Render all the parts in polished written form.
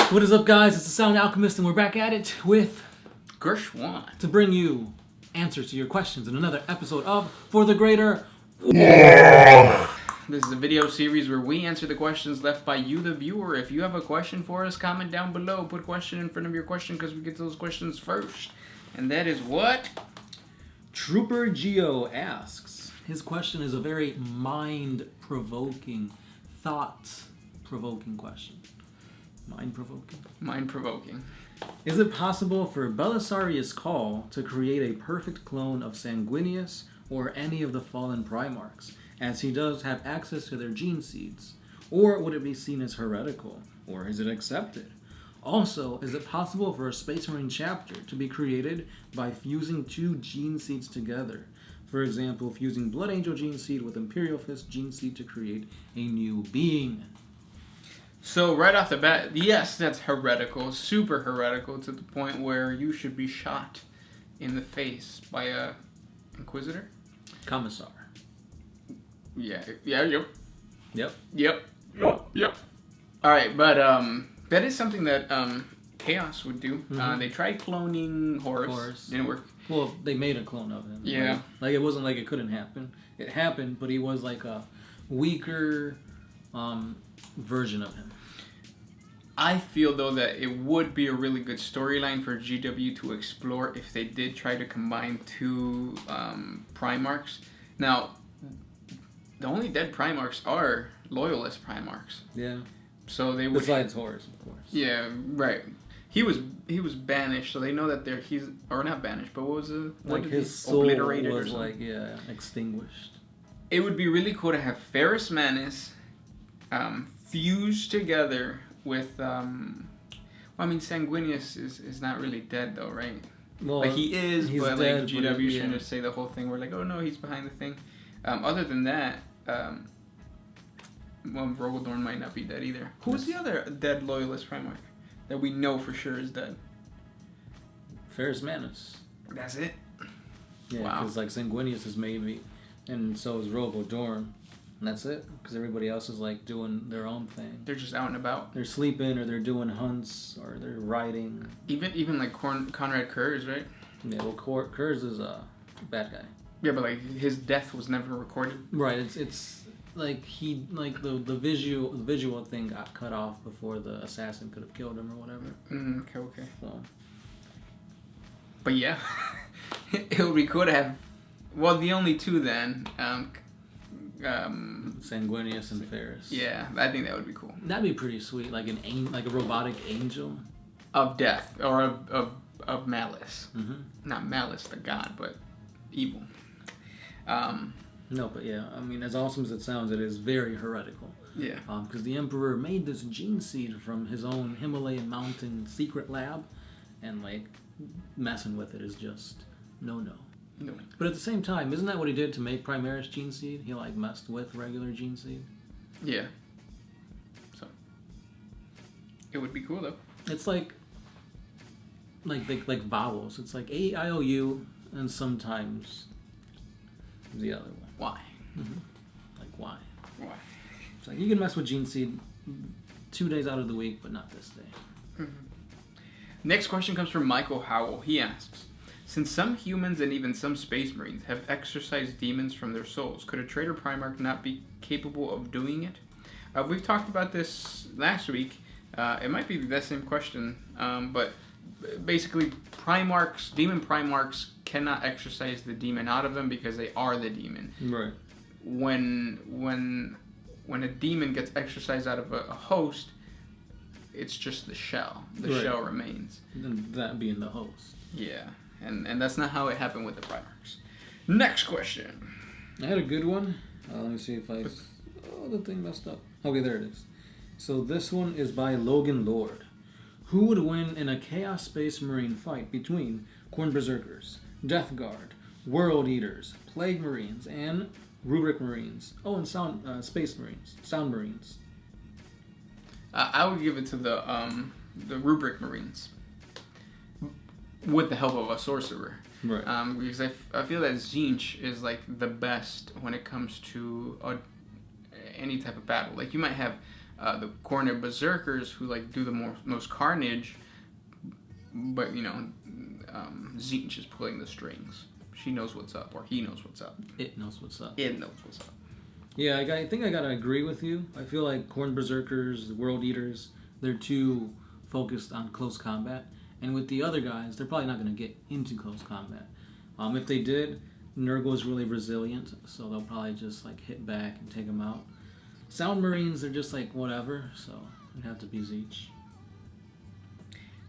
What is up, guys? It's the Sound Alchemist, and we're back at it with Gershwan to bring you answers to your questions in another episode of For the Greater. This is a video series where we answer the questions left by you, the viewer. If you have a question for us, comment down below. Put question in front of your question because we get to those questions first. And that is what? Trooper Geo asks. His question is a very mind-provoking, thought-provoking question. Mind-provoking? Mind-provoking. Is it possible for Belisarius Cawl to create a perfect clone of Sanguinius or any of the fallen Primarchs, as he does have access to their gene seeds? Or would it be seen as heretical? Or is it accepted? Also, is it possible for a Space Marine chapter to be created by fusing two gene seeds together? For example, fusing Blood Angel gene seed with Imperial Fist gene seed to create a new being. So right off the bat, yes, that's heretical, super heretical, to the point where you should be shot in the face by a Inquisitor? Commissar. Yep. Alright, but that is something that Chaos would do. Mm-hmm. They tried cloning Horus. Didn't work. Well, they made a clone of him. Yeah. Right? Like, it wasn't like it couldn't happen. It happened, but he was like a weaker version of him. I feel, though, that it would be a really good storyline for GW to explore if they did try to combine two Primarchs. Now, the only dead Primarchs are Loyalist Primarchs. Yeah. So they would... Besides Horus, of course. Yeah, right. He was banished, so they know that he's... Or not banished, but what was it? Like, his soul obliterated was, or something? like, yeah, extinguished. It would be really cool to have Ferrus Manus fused together with... Sanguinius is not really dead, though, right? Well, like, he is, but dead, like, GW yeah. shouldn't just say the whole thing. We're like, oh, no, he's behind the thing. Other than that... Rogaldorn might not be dead either. Who's the other dead Loyalist Primarch that we know for sure is dead? Ferrus Manus. That's it? Yeah, Wow. because like Sanguinius is maybe, and so is Rogaldorn, and that's it. Because everybody else is like doing their own thing. They're just out and about. They're sleeping, or they're doing hunts, or they're riding. Even like Conrad Kurz, right? Yeah, well, Kurz is a bad guy. Yeah, but like his death was never recorded. Right. It's like he the visual thing got cut off before the assassin could have killed him or whatever. Okay. So. But yeah, it would be cool to have. Well, the only two then. Sanguinius and Ferrus. Yeah, I think that would be cool. That'd be pretty sweet, like a robotic angel of death or of malice. Mm-hmm. Not malice, the god, but evil. No, but yeah, I mean, as awesome as it sounds, it is very heretical. Yeah. Because the Emperor made this gene seed from his own Himalayan mountain secret lab, and like messing with it is just no. But at the same time, isn't that what he did to make Primaris gene seed? He like messed with regular gene seed. Yeah. So it would be cool though. It's like vowels. It's like A-I-O-U, and sometimes the other one. Why? Mm-hmm. Like why? Why? It's like you can mess with gene seed 2 days out of the week, but not this day. Mm-hmm. Next question comes from Michael Howell. He asks, since some humans and even some Space Marines have exorcised demons from their souls, could a traitor Primarch not be capable of doing it? We've talked about this last week. It might be the same question, but basically demon Primarchs cannot exorcise the demon out of them because they are the demon. Right. When a demon gets exorcised out of a host, it's just the shell. The shell remains. And that being the host. Yeah, and that's not how it happened with the Primarchs. Next question. I had a good one. Let me see if the thing messed up. Okay, there it is. So this one is by Logan Lord. Who would win in a Chaos Space Marine fight between Khorne Berserkers, Death Guard, World Eaters, Plague Marines, and Rubric Marines? Oh, and Space Marines, Sound Marines. I would give it to the Rubric Marines with the help of a sorcerer. Right. Because I feel that Tzeentch is like the best when it comes to any type of battle. Like you might have the corner berserkers who like do the most carnage, but Tzeentch is pulling the strings. She knows what's up, or he knows what's up. It knows what's up. It knows what's up. Yeah, I think I gotta agree with you. I feel like Khorne Berserkers, the World Eaters, they're too focused on close combat. And with the other guys, they're probably not gonna get into close combat. If they did, Nurgle's really resilient, so they'll probably just like hit back and take them out. Sound Marines are just like whatever, so it'd have to be Tzeentch.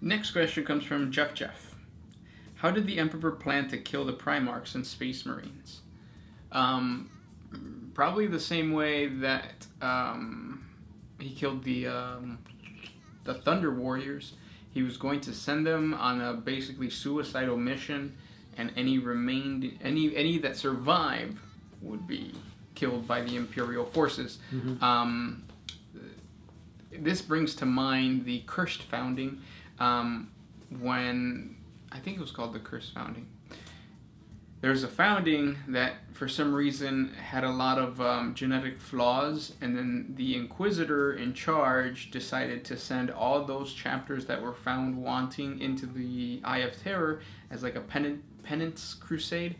Next question comes from Jeff. How did the Emperor plan to kill the Primarchs and Space Marines? Probably the same way that he killed the Thunder Warriors. He was going to send them on a basically suicidal mission, and any that survived would be killed by the Imperial forces. Mm-hmm. This brings to mind the Cursed Founding, when I think it was called the Cursed Founding. There's a founding that for some reason had a lot of genetic flaws, and then the Inquisitor in charge decided to send all those chapters that were found wanting into the Eye of Terror as like a penance crusade.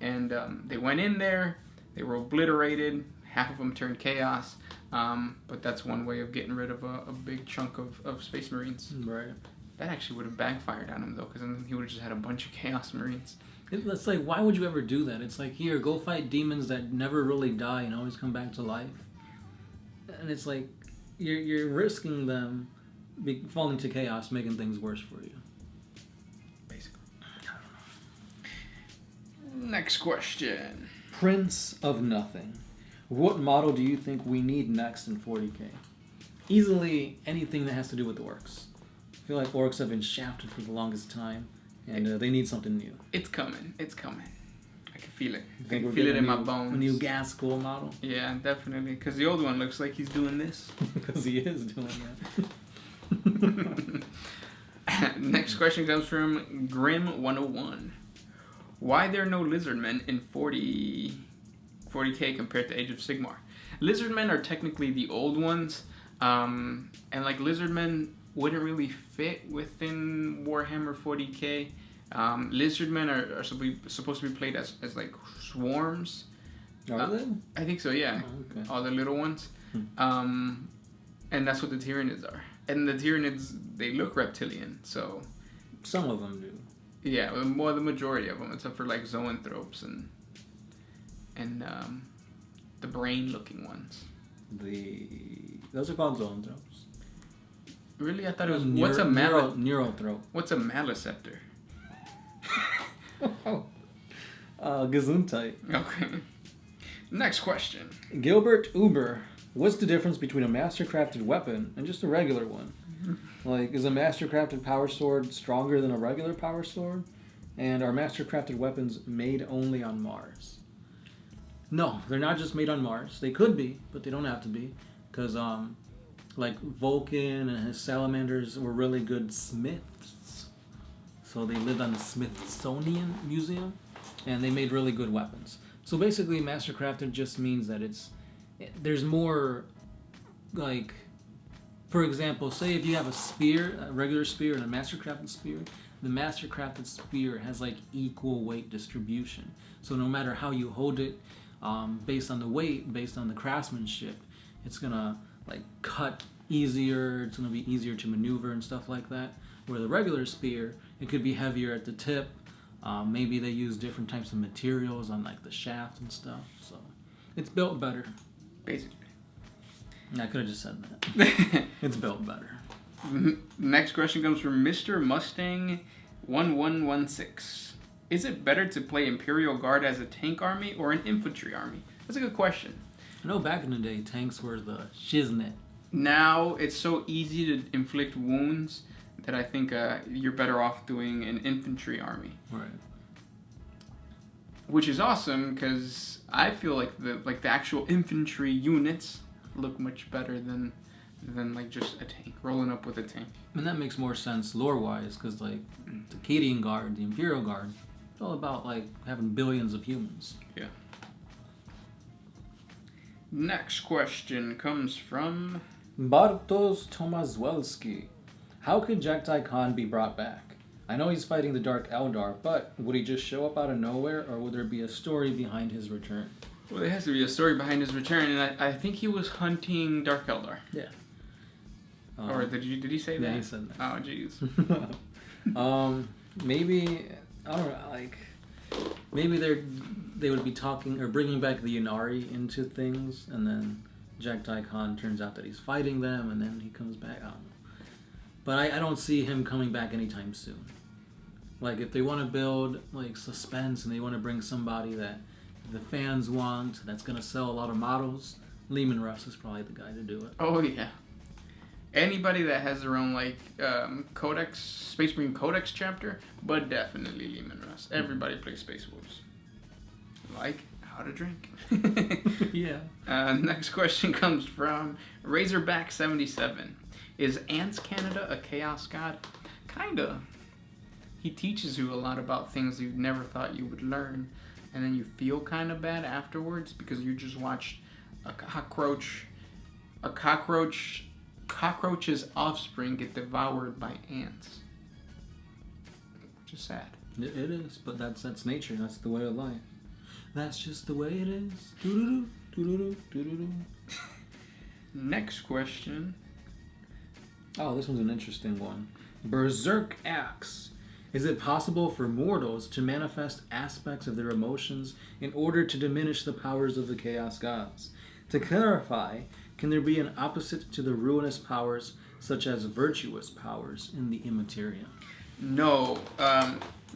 And they went in there, they were obliterated, half of them turned chaos, but that's one way of getting rid of a big chunk of Space Marines. Right. That actually would have backfired on him though, because then he would have just had a bunch of Chaos Marines. It's like, why would you ever do that? It's like, here, go fight demons that never really die and always come back to life. And it's like, you're risking them falling to chaos, making things worse for you. Basically. Next question. Prince of Nothing. What model do you think we need next in 40k? Easily anything that has to do with orcs. I feel like orcs have been shafted for the longest time. And they need something new. It's coming. It's coming. I can feel it. I can feel it in my bones. A new gas school model? Yeah, definitely. Because the old one looks like he's doing this. Because he is doing that. Next question comes from Grim101. Why there are no lizardmen in 40k compared to Age of Sigmar? Lizardmen are technically the old ones. And like lizardmen wouldn't really fit within Warhammer 40k. Lizardmen are supposed to be played as like swarms. Are they? I think so, yeah. Oh, okay. All the little ones. And that's what the Tyranids are. And the Tyranids, they look reptilian, so... Some of them do. Yeah, more the majority of them, except for like zoanthropes and the brain-looking ones. Those are called zoanthropes. Really? I thought it was... What's a Neurothrope. What's a Maliceptor? Gesundheit. Okay. Next question. Gilbert Uber. What's the difference between a mastercrafted weapon and just a regular one? Like, is a mastercrafted power sword stronger than a regular power sword? And are mastercrafted weapons made only on Mars? No, they're not just made on Mars. They could be, but they don't have to be. Because, like Vulcan and his salamanders were really good smiths. So they lived on the Smithsonian Museum, and they made really good weapons. So basically, mastercrafted just means that there's more, like, for example, say if you have a spear, a regular spear and a mastercrafted spear, the mastercrafted spear has like equal weight distribution. So no matter how you hold it, based on the weight, based on the craftsmanship, it's gonna like cut easier, it's going to be easier to maneuver and stuff like that. Where the regular spear, it could be heavier at the tip. Maybe they use different types of materials on like the shaft and stuff. So it's built better. Basically. I could have just said that. It's built better. Next question comes from Mr. Mustang 1116. Is it better to play Imperial Guard as a tank army or an infantry army? That's a good question. I know back in the day, tanks were the shiznit. Now it's so easy to inflict wounds that I think you're better off doing an infantry army. Right. Which is awesome because I feel like the actual infantry units look much better than like just a tank, rolling up with a tank. And that makes more sense lore-wise because like the Cadian Guard, the Imperial Guard, it's all about like having billions of humans. Yeah. Next question comes from Bartosz Tomaszewski. How could Jektai Khan be brought back? I know he's fighting the Dark Eldar, but would he just show up out of nowhere, or would there be a story behind his return? Well, there has to be a story behind his return, and I think he was hunting Dark Eldar. Yeah. Or did he say that? Yeah, he said that. Oh, jeez. Maybe, I don't know, like, maybe they would be talking, or bringing back the Ynnari into things, and then Jektai Khan turns out that he's fighting them, and then he comes back. I don't know. But I don't see him coming back anytime soon. Like, if they want to build, like, suspense, and they want to bring somebody that the fans want, that's going to sell a lot of models, Lehman Russ is probably the guy to do it. Oh, yeah. Anybody that has their own, like, Codex, Space Marine Codex chapter, but definitely Lehman Russ. Everybody plays Space Wolves. Like how to drink. Yeah. Next question comes from Razorback77. Is Ants Canada a chaos god? Kinda. He teaches you a lot about things you never thought you would learn, and then you feel kind of bad afterwards because you just watched a cockroach's offspring get devoured by ants. Which is sad. It is, but that's nature. That's the way of life. That's just the way it is. Doo-doo-doo, doo-doo-doo, doo-doo-doo. Next question. Oh, this one's an interesting one. Berserk asks, is it possible for mortals to manifest aspects of their emotions in order to diminish the powers of the Chaos Gods? To clarify, can there be an opposite to the ruinous powers, such as virtuous powers in the Immaterium? No,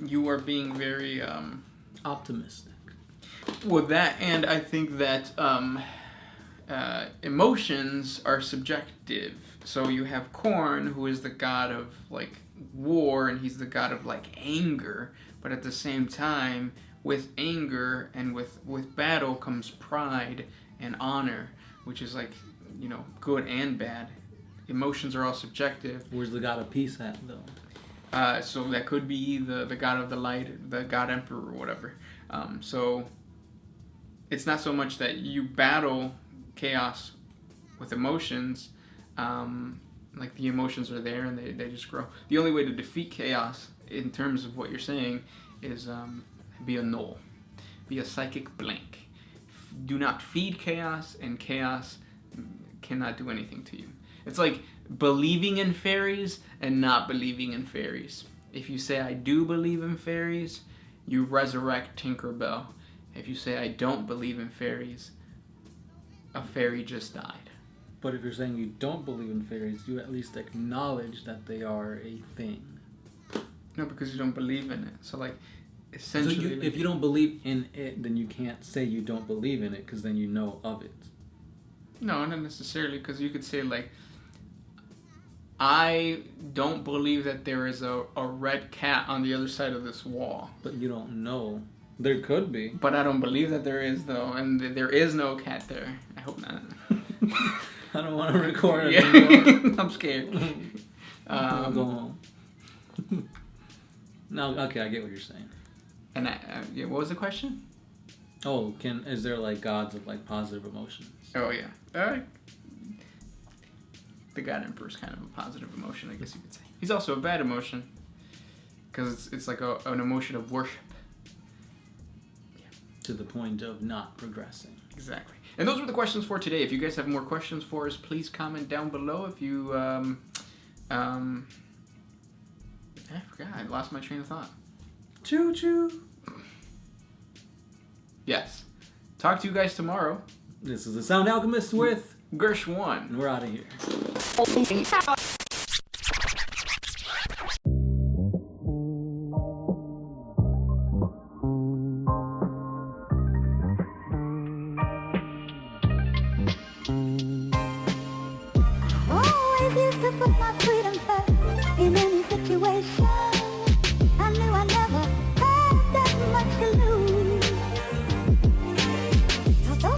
you are being very optimistic. With that, and I think that emotions are subjective. So you have Khorne, who is the god of, like, war, and he's the god of, like, anger. But at the same time, with anger and with battle comes pride and honor, which is, like, you know, good and bad. Emotions are all subjective. Where's the god of peace at, though? So that could be the god of the light, the god emperor, or whatever. So it's not so much that you battle chaos with emotions. Like, the emotions are there and they just grow. The only way to defeat chaos, in terms of what you're saying, is be a null. Be a psychic blank. Do not feed chaos, and chaos cannot do anything to you. It's like believing in fairies and not believing in fairies. If you say, I do believe in fairies, you resurrect Tinkerbell. If you say, I don't believe in fairies, a fairy just died. But if you're saying you don't believe in fairies, you at least acknowledge that they are a thing. No, because you don't believe in it. So, like, essentially... So if you don't believe in it, then you can't say you don't believe in it, because then you know of it. No, not necessarily, because you could say, like, I don't believe that there is a red cat on the other side of this wall. But you don't know. There could be. But I don't believe that there is, though, and there is no cat there. I hope not. I don't want to record it anymore. I'm scared. I'll go home. No, okay, I get what you're saying. And yeah, what was the question? Oh, is there, like, gods of, like, positive emotions? Oh, yeah. The God Emperor is kind of a positive emotion, I guess you could say. He's also a bad emotion, because it's like an emotion of worship. Yeah. To the point of not progressing. Exactly. And those were the questions for today. If you guys have more questions for us, please comment down below. If you, I forgot. I lost my train of thought. Choo choo. Yes. Talk to you guys tomorrow. This is the Sound Alchemist with Gersh1. And we're out of here. Always used to put my freedom first in any situation. I knew I never had that much to lose.